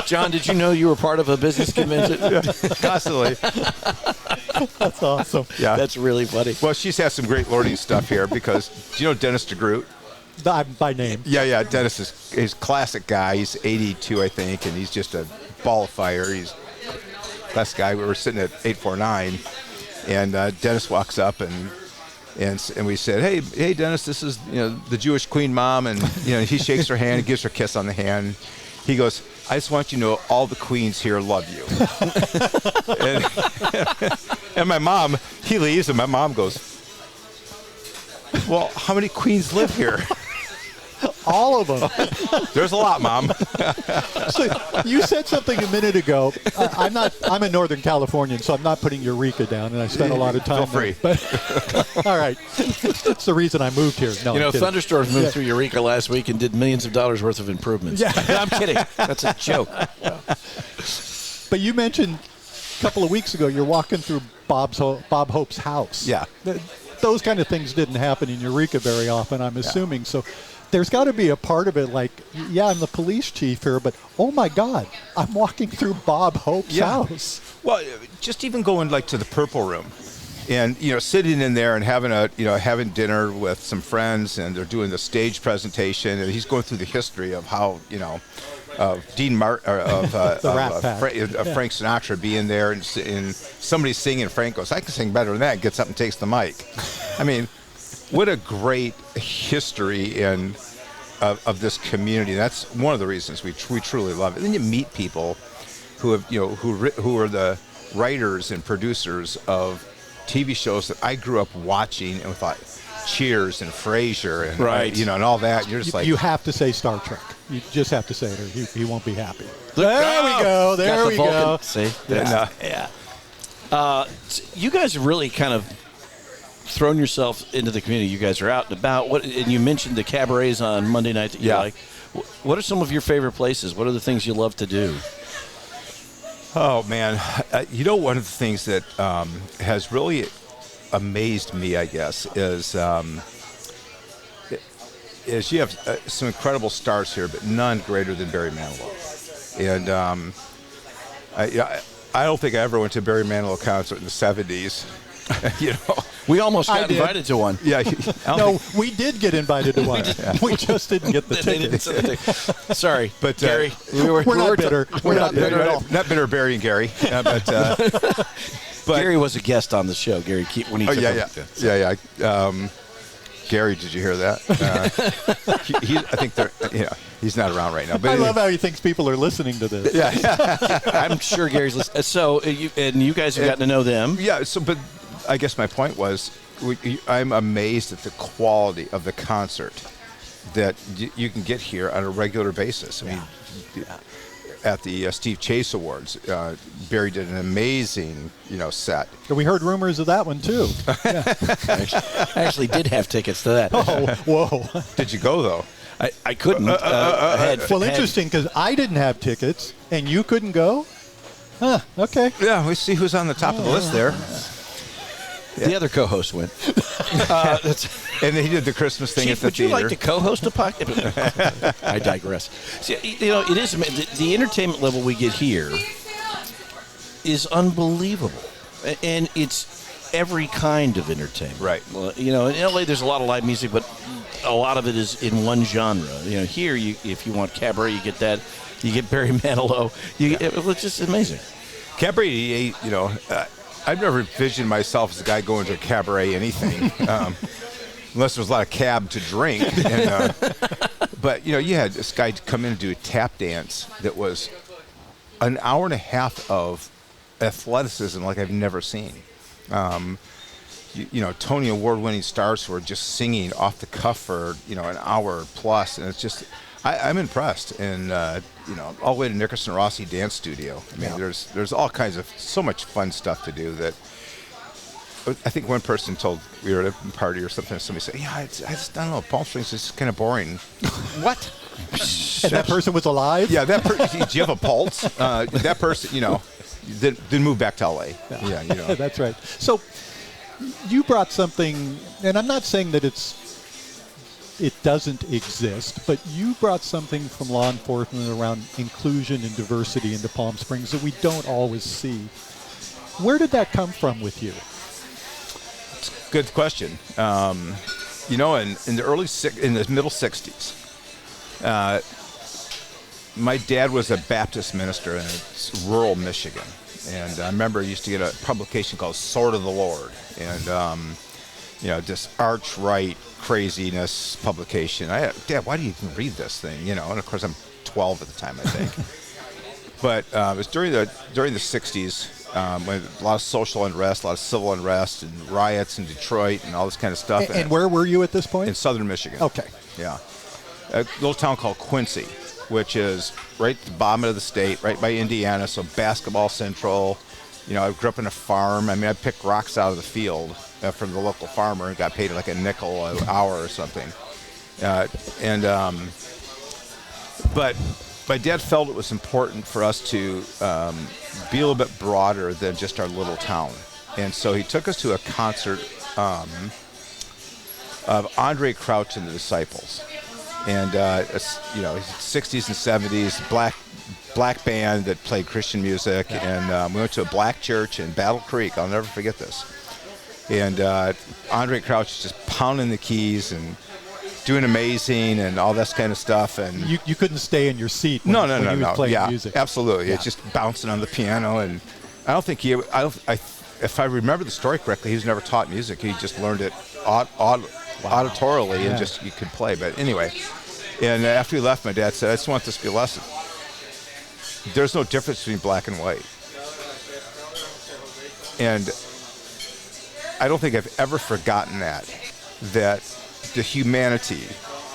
John, did you know you were part of a business convention? Constantly. That's awesome. Yeah. That's really funny. Well, she's had some great learning stuff here because, do you know Dennis DeGroot? By name. Yeah. Dennis he's a classic guy. He's 82, I think, and he's just a ball of fire. He's a classic guy. We were sitting at 849, and Dennis walks up and we said, hey, Dennis, this is the Jewish Queen Mom, and he shakes her hand, and gives her a kiss on the hand. He goes, I just want you to know all the queens here love you. and my mom, he leaves, and my mom goes, well, how many queens live here? All of them. There's a lot, Mom. So you said something a minute ago. I'm a Northern Californian, so I'm not putting Eureka down, and I spent a lot of time Feel free. there. But all right. That's the reason I moved here. No, I'm kidding. Thunderstorms moved through Eureka last week and did millions of dollars worth of improvements. Yeah. I'm kidding. That's a joke. But you mentioned a couple of weeks ago you're walking through Bob Hope's house. Yeah. Those kind of things didn't happen in Eureka very often, I'm assuming. So there's got to be a part of it like, yeah, I'm the police chief here, but oh my God, I'm walking through Bob Hope's house. Well, just even going like to the Purple Room, and sitting in there and having dinner with some friends, and they're doing the stage presentation, and he's going through the history of how Dean Martin of Frank Sinatra being there, and somebody singing. Frank goes, I can sing better than that. Gets up and takes the mic. I mean, what a great history of this community. That's one of the reasons we truly love it. And then you meet people who have who are the writers and producers of TV shows that I grew up watching and thought Cheers and Frasier and and all that. You're just like, you have to say Star Trek. You just have to say it, or he won't be happy. There we go. There we go. See? Yeah. You guys have really kind of thrown yourself into the community. You guys are out and about. And you mentioned the cabarets on Monday night that you like. What are some of your favorite places? What are the things you love to do? Oh, man. One of the things that has really amazed me, I guess, is you have some incredible stars here, but none greater than Barry Manilow. And I don't think I ever went to a Barry Manilow concert in the 70s. We almost got invited to one. Yeah. No, we did get invited to one. We just didn't get the tickets. Sorry, but Gary, we're not bitter. We're not bitter at all. Not bitter, Barry and Gary. But Gary was a guest on the show. Gary, when he took over. Gary, did you hear that? I think he's not around right now. But I love how he thinks people are listening to this. Yeah. I'm sure Gary's listening. So, you guys have gotten to know them. Yeah. So, but I guess my point was, I'm amazed at the quality of the concert that you can get here on a regular basis. I mean, at the Steve Chase Awards, Barry did an amazing, set. We heard rumors of that one too. I actually did have tickets to that. Oh, whoa! Did you go though? I couldn't. Interesting, because I didn't have tickets and you couldn't go. Huh? Okay. Yeah, we see who's on the top of the list there. The other co-host went. And then he did the Christmas thing Chief, at the would theater. you like to co-host a podcast? I digress. See, it is the entertainment level we get here is unbelievable, and it's every kind of entertainment. Right. Well, in LA, there's a lot of live music, but a lot of it is in one genre. Here, if you want cabaret, you get that. You get Barry Manilow. It's just amazing. Cabaret, I've never envisioned myself as a guy going to a cabaret anything, unless there was a lot of cab to drink. And, but, you had this guy come in and do a tap dance that was an hour and a half of athleticism like I've never seen. Tony Award-winning stars who are just singing off the cuff for, an hour plus. And it's just, I'm impressed. And, all the way to Nickerson Rossi Dance Studio. I mean, there's all kinds of, so much fun stuff to do that. I think one person told, we were at a party or something, somebody said, I don't know, Palm Springs is kind of boring. What? And that person was alive? Yeah, do you have a pulse? That person, then move back to LA. Yeah, That's right. So you brought something, and I'm not saying that it's it doesn't exist, but you brought something from law enforcement around inclusion and diversity into Palm Springs that we don't always see. Where did that come from with you? Good question. In the middle 60s, my dad was a Baptist minister in rural Michigan. And I remember I used to get a publication called Sword of the Lord. And, this arch-right craziness publication. Dad, why do you even read this thing? And of course I'm 12 at the time, I think. But it was during the 60s, when a lot of social unrest, a lot of civil unrest, and riots in Detroit, and all this kind of stuff. And where were you at this point? In southern Michigan. Okay. Yeah. A little town called Quincy, which is right at the bottom of the state, right by Indiana, so basketball central. I grew up in a farm. I picked rocks out of the field from the local farmer and got paid like a nickel an hour or something. But my dad felt it was important for us to be a little bit broader than just our little town. And so he took us to a concert of Andre Crouch and the Disciples. And, 60s and 70s, black band that played Christian music. And we went to a black church in Battle Creek. I'll never forget this. And Andre Crouch is just pounding the keys and doing amazing and all this kind of stuff. And you couldn't stay in your seat when, no. he was playing music. Absolutely. Yeah. It's just bouncing on the piano. And I don't think if I remember the story correctly, he was never taught music. He just learned it auditorily and just you could play. But anyway, and after we left, my dad said, I just want this to be a lesson. There's no difference between black and white. And I don't think I've ever forgotten that the humanity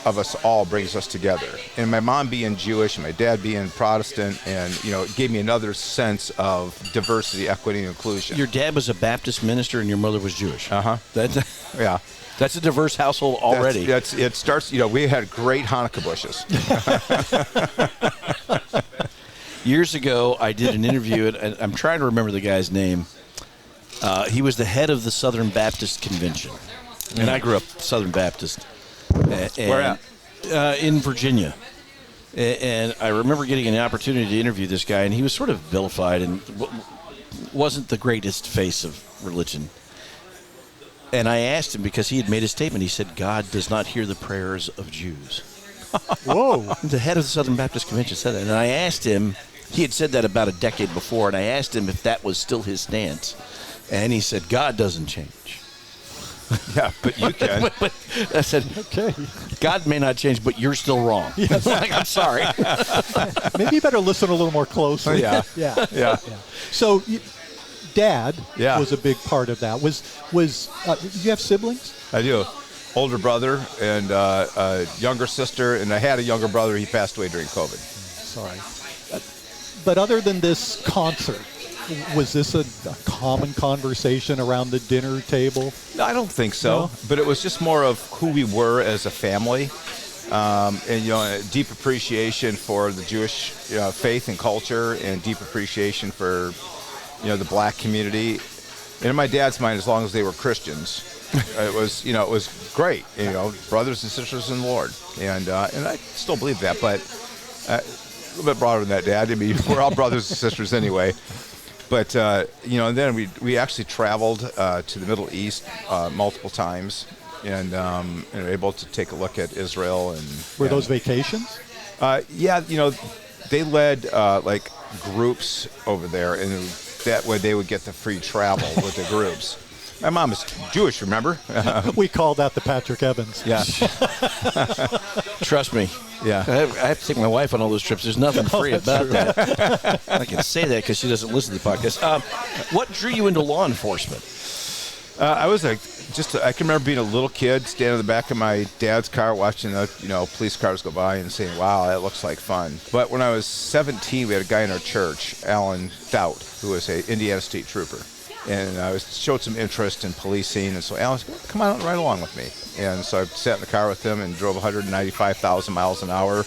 of us all brings us together. And my mom being Jewish and my dad being Protestant, and it gave me another sense of diversity, equity, and inclusion. Your dad was a Baptist minister and your mother was Jewish. Yeah. That's a diverse household already. It starts, we had great Hanukkah bushes. Years ago, I did an interview, and I'm trying to remember the guy's name. He was the head of the Southern Baptist Convention. And I grew up Southern Baptist. Where at? In Virginia. And I remember getting an opportunity to interview this guy, and he was sort of vilified and wasn't the greatest face of religion. And I asked him, because he had made a statement, he said, God does not hear the prayers of Jews. Whoa. The head of the Southern Baptist Convention said that. And I asked him, he had said that about a decade before, and I asked him if that was still his stance. And he said, God doesn't change. Yeah, but you can. but I said, okay. God may not change, but you're still wrong. Yes. I'm sorry. Maybe you better listen a little more closely. Yeah. Yeah. So, Dad Yeah. was a big part of that. Was did you have siblings? I do. Older brother and a younger sister, and I had a younger brother. He passed away during COVID. Sorry. But other than this concert, was this a common conversation around the dinner table? No, I don't think so. No? But it was just more of who we were as a family, and a deep appreciation for the Jewish faith and culture, and deep appreciation for the black community. And in my dad's mind, as long as they were Christians, it was great. Brothers and sisters in the Lord, and I still believe that, but a little bit broader than that, Dad. I mean, we're all brothers and sisters anyway. But and then we actually traveled to the Middle East multiple times, and were able to take a look at Israel. And were those vacations? Yeah, they led like groups over there, and that way they would get the free travel with the groups. My mom is Jewish, remember? We call that the Patrick Evans. Yeah. Trust me. Yeah. I have to take my wife on all those trips. There's nothing free about that. I can say that because she doesn't listen to the podcast. What drew you into law enforcement? I was I can remember being a little kid, standing in the back of my dad's car, watching the police cars go by and saying, "Wow, that looks like fun." But when I was 17, we had a guy in our church, Alan Stout, who was an Indiana State Trooper, and I showed some interest in policing, and so Alan said, "Come on, right along with me." And so I sat in the car with him and drove 195,000 miles an hour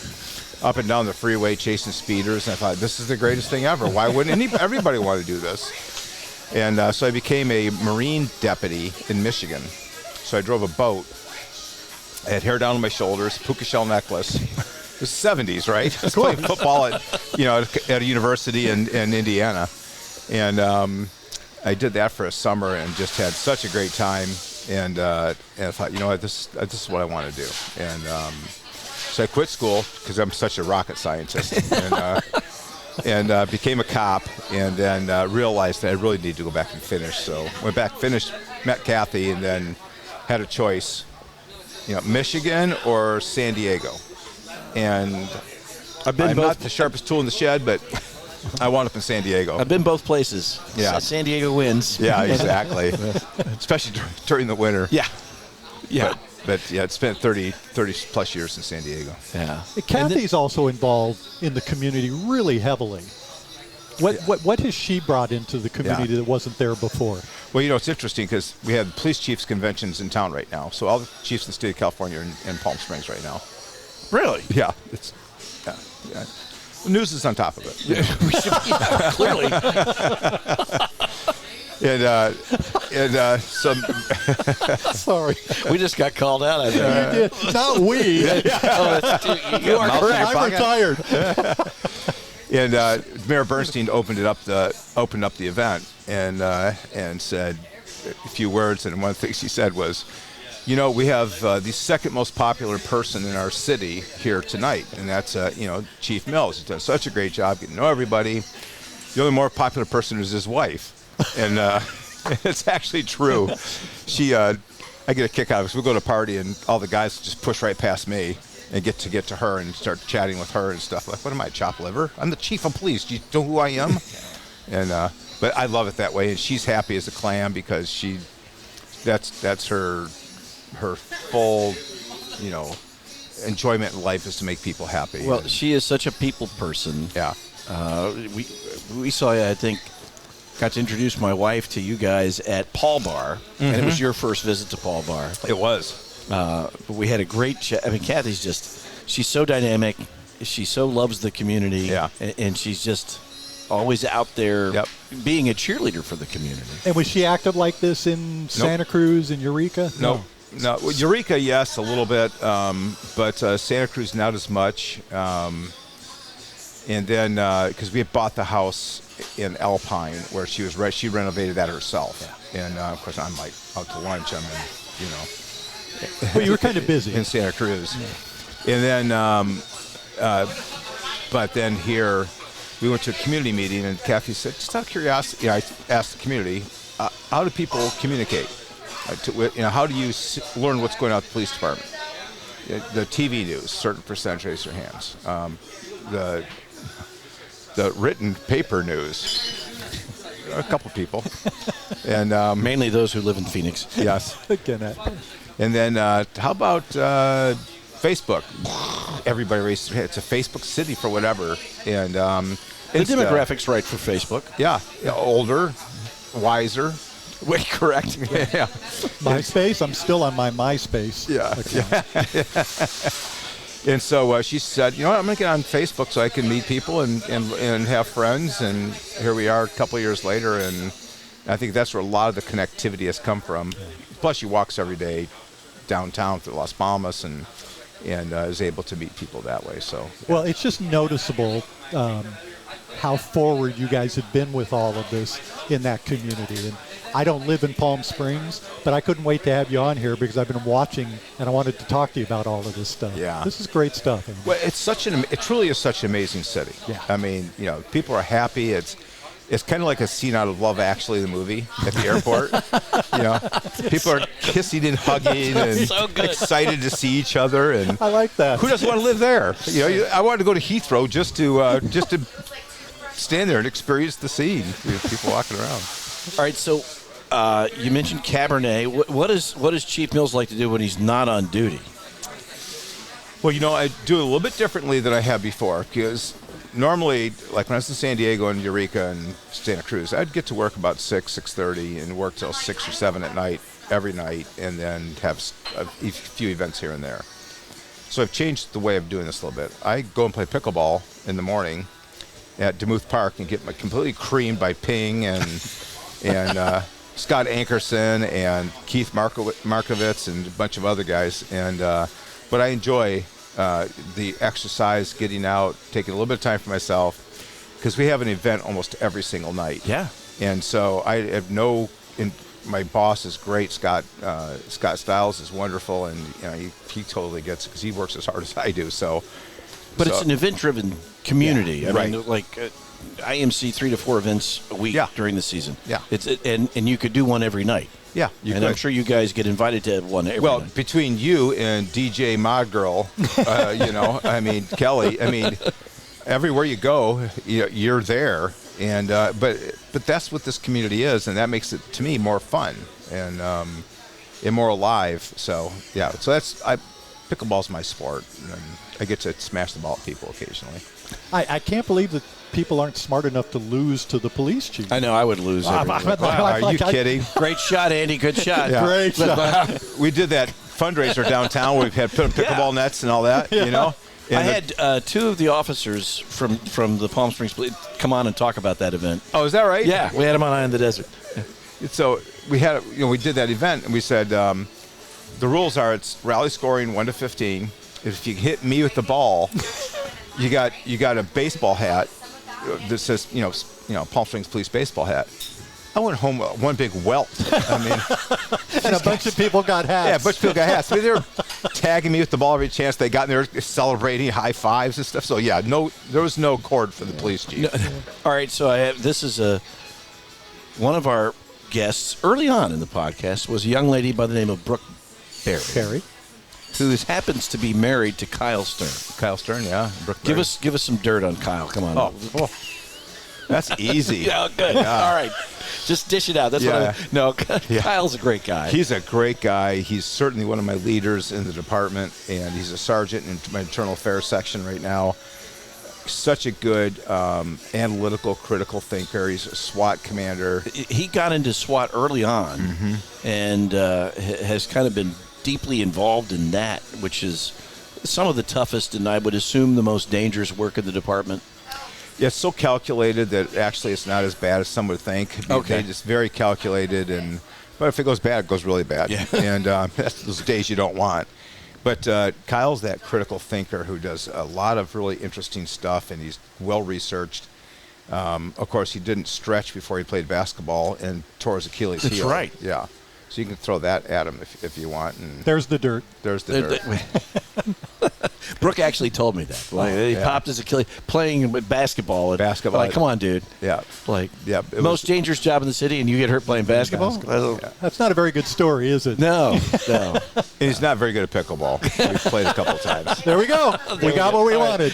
up and down the freeway chasing speeders. And I thought, this is the greatest thing ever. Why wouldn't everybody want to do this? And so I became a Marine deputy in Michigan. So I drove a boat I had hair down on my shoulders, puka shell necklace. It was the 70s, right? I was playing football at a university in Indiana. And I did that for a summer and just had such a great time. And I thought, you know what, this is what I want to do. And so I quit school because I'm such a rocket scientist. And became a cop, and then realized that I really need to go back and finish. So went back, finished, met Kathy, and then had a choice, Michigan or San Diego. And I'm not the sharpest tool in the shed, but I wound up in San Diego. I've been both places. Yeah. San Diego wins. Yeah, exactly. Especially during the winter. Yeah. Yeah. But yeah, it's spent 30 plus years in San Diego. Yeah. Kathy's also involved in the community really heavily. What has she brought into the community that wasn't there before? Well, it's interesting because we have police chiefs conventions in town right now. So all the chiefs in the state of California are in Palm Springs right now. Really? Yeah. Yeah. The news is on top of it. Yeah, we should be, clearly. And some. Sorry. We just got called out, I think. You did. Not we. You are correct. I'm retired. And Mayor Bernstein opened up the event and said a few words, and one of the things he said was, we have the second most popular person in our city here tonight, and that's Chief Mills. He's done such a great job getting to know everybody. The only more popular person is his wife, and it's actually true. I get a kick out of it. We'll go to a party, and all the guys just push right past me and get to her and start chatting with her and stuff. Like, what am I, chopped liver? I'm the chief of police. Do you know who I am? And but I love it that way, and she's happy as a clam because that's her full, enjoyment in life is to make people happy. Well, she is such a people person. Yeah. We saw you, I think, got to introduce my wife to you guys at Paul Bar, and it was your first visit to Paul Bar. It was. But we had a great chat. I mean, Kathy's she's so dynamic. She so loves the community. Yeah. And she's just always out there being a cheerleader for the community. And was she active like this in Santa Cruz and Eureka? No. Well, Eureka, yes, a little bit, but Santa Cruz not as much. And then because we had bought the house in Alpine where she renovated that herself. Yeah. And of course I'm like out to lunch. I'm in, Well, you were kind of busy in Santa Cruz. Yeah. And then, but then here we went to a community meeting, and Kathy said, just out of curiosity, I asked the community, how do people communicate? How do you learn what's going on at the police department? The TV news, certain percentage raise their hands. The written paper news, a couple people, and mainly those who live in Phoenix. Yes. And then how about Facebook? Everybody raises their hand. It's a Facebook city for whatever, and the demographics right for Facebook. Yeah, older, wiser. Wait, correct. Yeah. MySpace? I'm still on my MySpace account. And so she said, I'm going to get on Facebook so I can meet people and have friends. And here we are a couple of years later, and I think that's where a lot of the connectivity has come from. Plus, she walks every day downtown through Las Palmas and is able to meet people that way. So, well, it's just noticeable how forward you guys have been with all of this in that community. And I don't live in Palm Springs, but I couldn't wait to have you on here because I've been watching and I wanted to talk to you about all of this stuff. Yeah. This is great stuff. Well, it truly is such an amazing city. Yeah. I mean, people are happy. It's kind of like a scene out of Love Actually, the movie, at the airport. People are kissing and hugging and so excited to see each other. And I like that. Who doesn't want to live there? I wanted to go to Heathrow just to stand there and experience the scene. People walking around. All right, so you mentioned Cabernet. What does Chief Mills like to do when he's not on duty? Well, I do it a little bit differently than I have before because normally, like when I was in San Diego and Eureka and Santa Cruz, I'd get to work about 6:30 and work till 6 or 7 at night every night, and then have a few events here and there. So I've changed the way of doing this a little bit. I go and play pickleball in the morning at Demuth Park and get completely creamed by Ping and Scott Ankerson and Keith Markovitz and a bunch of other guys. And but I enjoy the exercise, getting out, taking a little bit of time for myself, because we have an event almost every single night. Yeah. And so I have my boss is great. Scott Stiles is wonderful, and he totally gets it because he works as hard as I do. But it's an event-driven community. Yeah, I mean, like IMC 3 to 4 events a week during the season. Yeah. And you could do one every night. Yeah, I'm sure you guys get invited to one every well, night. between you and DJ Mod Girl, I mean, Kelly, I mean, everywhere you go, you're there. And but that's what this community is, and that makes it, to me, more fun and more alive. So yeah, pickleball's my sport, and I get to smash the ball at people occasionally. I can't believe that people aren't smart enough to lose to the police chief. I know I would lose. Are you kidding? Great shot, Andy. Good shot. Yeah. Great shot. We did that fundraiser downtown where we had put up pickleball nets and all that. And I had two of the officers from the Palm Springs Police come on and talk about that event. Oh, is that right? Yeah, we had them on Eye in the Desert. So we had, we did that event, and we said the rules are it's rally scoring 1 to 15. If you hit me with the ball, you got a baseball hat that says Palm Springs Police baseball hat. I went home with one big welt. I mean, And a bunch of people got hats. yeah, a bunch of people got hats. I mean, they were tagging me with the ball every chance they got, and they were celebrating, high fives and stuff. So yeah, there was no cord for the police chief. All right, so this is one of our guests early on in the podcast was a young lady by the name of Brooke Berry, Perry. who happens to be married to Kyle Stern. Kyle Stern, yeah. Brooke Give Berry. us some dirt on Kyle. Come on. Oh, that's easy. Yeah, good. All right. Just dish it out. That's Yeah. Kyle's a great guy. He's a great guy. He's certainly one of my leaders in the department, and he's a sergeant in my internal affairs section right now. Such a good analytical, critical thinker. He's a SWAT commander. He got into SWAT early on and has kind of been deeply involved in that, which is some of the toughest and I would assume the most dangerous work in the department. Yeah, it's so calculated that actually it's not as bad as some would think. Okay. It's very calculated, but if it goes bad, it goes really bad. Yeah. And that's those days you don't want. But Kyle's that critical thinker who does a lot of really interesting stuff, and he's well-researched. Of course, he didn't stretch before he played basketball and tore his Achilles heel. That's right. Yeah. So you can throw that at him if you want. And There's the dirt. there's the dirt. Brooke actually told me that. Like, he popped his Achilles playing basketball. Basketball. Like, come on, dude. Yeah. Like, Yeah, it most was- dangerous job in the city, and you get hurt playing basketball? That's not a very good story, is it? No. And he's not very good at pickleball. We've played a couple times. There we go. We got what we wanted.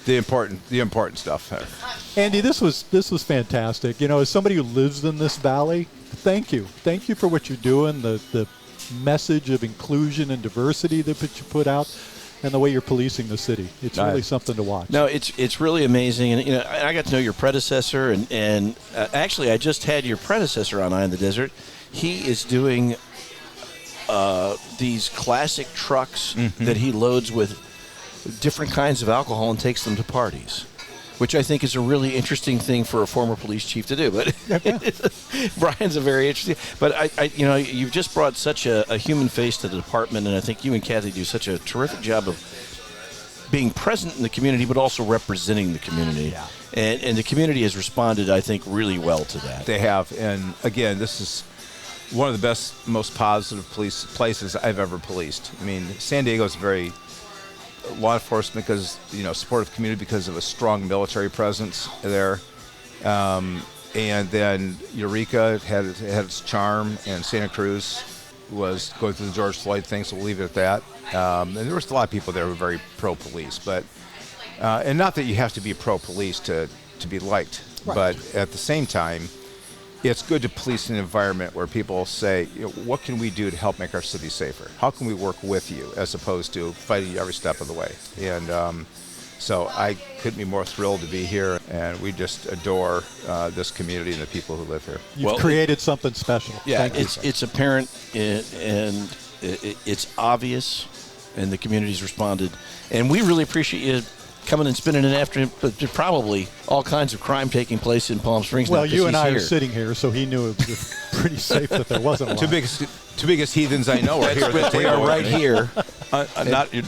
The important stuff. Andy, this was fantastic. As somebody who lives in this valley, thank you. Thank you for what you're doing, the message of inclusion and diversity that you put out, and the way you're policing the city. It's really something to watch. No, it's really amazing, and I got to know your predecessor, and actually I just had your predecessor on Eye in the Desert. He is doing these classic trucks that he loads with different kinds of alcohol and takes them to parties, which I think is a really interesting thing for a former police chief to do. But Brian's a very interesting. But you've just brought such a human face to the department, and I think you and Kathy do such a terrific job of being present in the community, but also representing the community. Yeah. And the community has responded, I think, really well to that. They have, and again, this is one of the best, most positive police places I've ever policed. I mean, San Diego is very law enforcement because supportive community because of a strong military presence there, and then Eureka had its charm, and Santa Cruz was going through the George Floyd thing, so we'll leave it at that. And there was a lot of people there who were very pro-police, but and not that you have to be pro-police to be liked, Right. but at the same time, it's good to police an environment where people say, what can we do to help make our city safer? How can we work with you as opposed to fighting you every step of the way? And so I couldn't be more thrilled to be here, and we just adore this community and the people who live here. You've created something special. Yeah, Thank you. it's apparent and it's obvious, and the community's responded. And we really appreciate you coming and spending an afternoon, but there's probably all kinds of crime taking place in Palm Springs. Well, now 'cause you and he's I here. are sitting here, so he knew it was pretty safe that there wasn't a lot. Two biggest heathens I know are here. At the We table. are right here.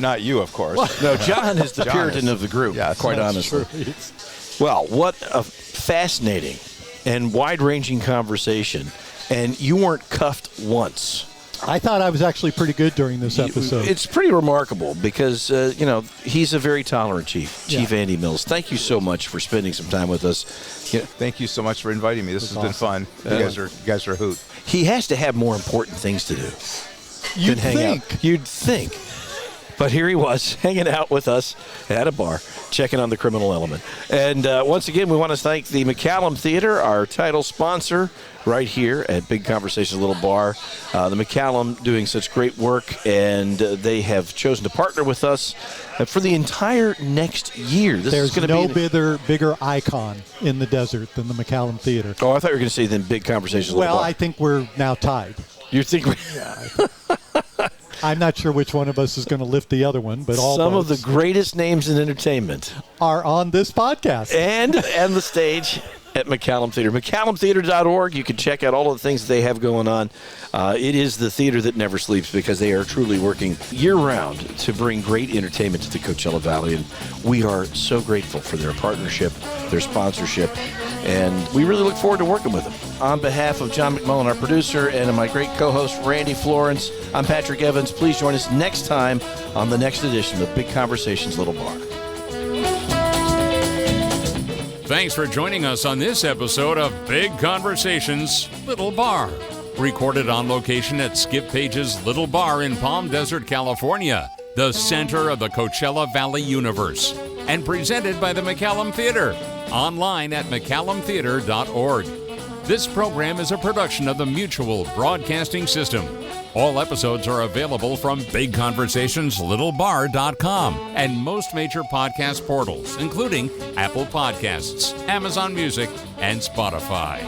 Not you, of course. No, John is the John Puritan is. of the group, Yes. quite That's honestly. true. It's- Well, what a fascinating and wide-ranging conversation. And you weren't cuffed once. I thought I was actually pretty good during this episode. It's pretty remarkable because, he's a very tolerant chief, Yeah. Chief Andy Mills. Thank you so much for spending some time with us. Thank you so much for inviting me. This has been fun. You guys are a hoot. He has to have more important things to do You'd than hang think. out. You'd think. But here he was, hanging out with us at a bar, checking on the criminal element. And once again, we want to thank the McCallum Theater, our title sponsor, right here at Big Conversations Little Bar. The McCallum doing such great work, and they have chosen to partner with us for the entire next year. This There's is going no to be bigger icon in the desert than the McCallum Theater. Oh, I thought you were going to say then Big Conversations Little Well, Bar. I think we're now tied. You think I'm not sure which one of us is going to lift the other one, but all some of the boats greatest names in entertainment are on this podcast. and the stage at McCallum Theater. McCallumtheater.org. You can check out all of the things that they have going on. It is the theater that never sleeps because they are truly working year-round to bring great entertainment to the Coachella Valley. And we are so grateful for their partnership, their sponsorship, and we really look forward to working with them. On behalf of John McMullen, our producer, and my great co-host, Randy Florence, I'm Patrick Evans. Please join us next time on the next edition of Big Conversations Little Bar. Thanks for joining us on this episode of Big Conversations Little Bar. Recorded on location at Skip Page's Little Bar in Palm Desert, California, the center of the Coachella Valley universe. And presented by the McCallum Theater. Online at McCallumtheater.org. This program is a production of the Mutual Broadcasting System. All episodes are available from BigConversationsLittleBar.com and most major podcast portals, including Apple Podcasts, Amazon Music, and Spotify.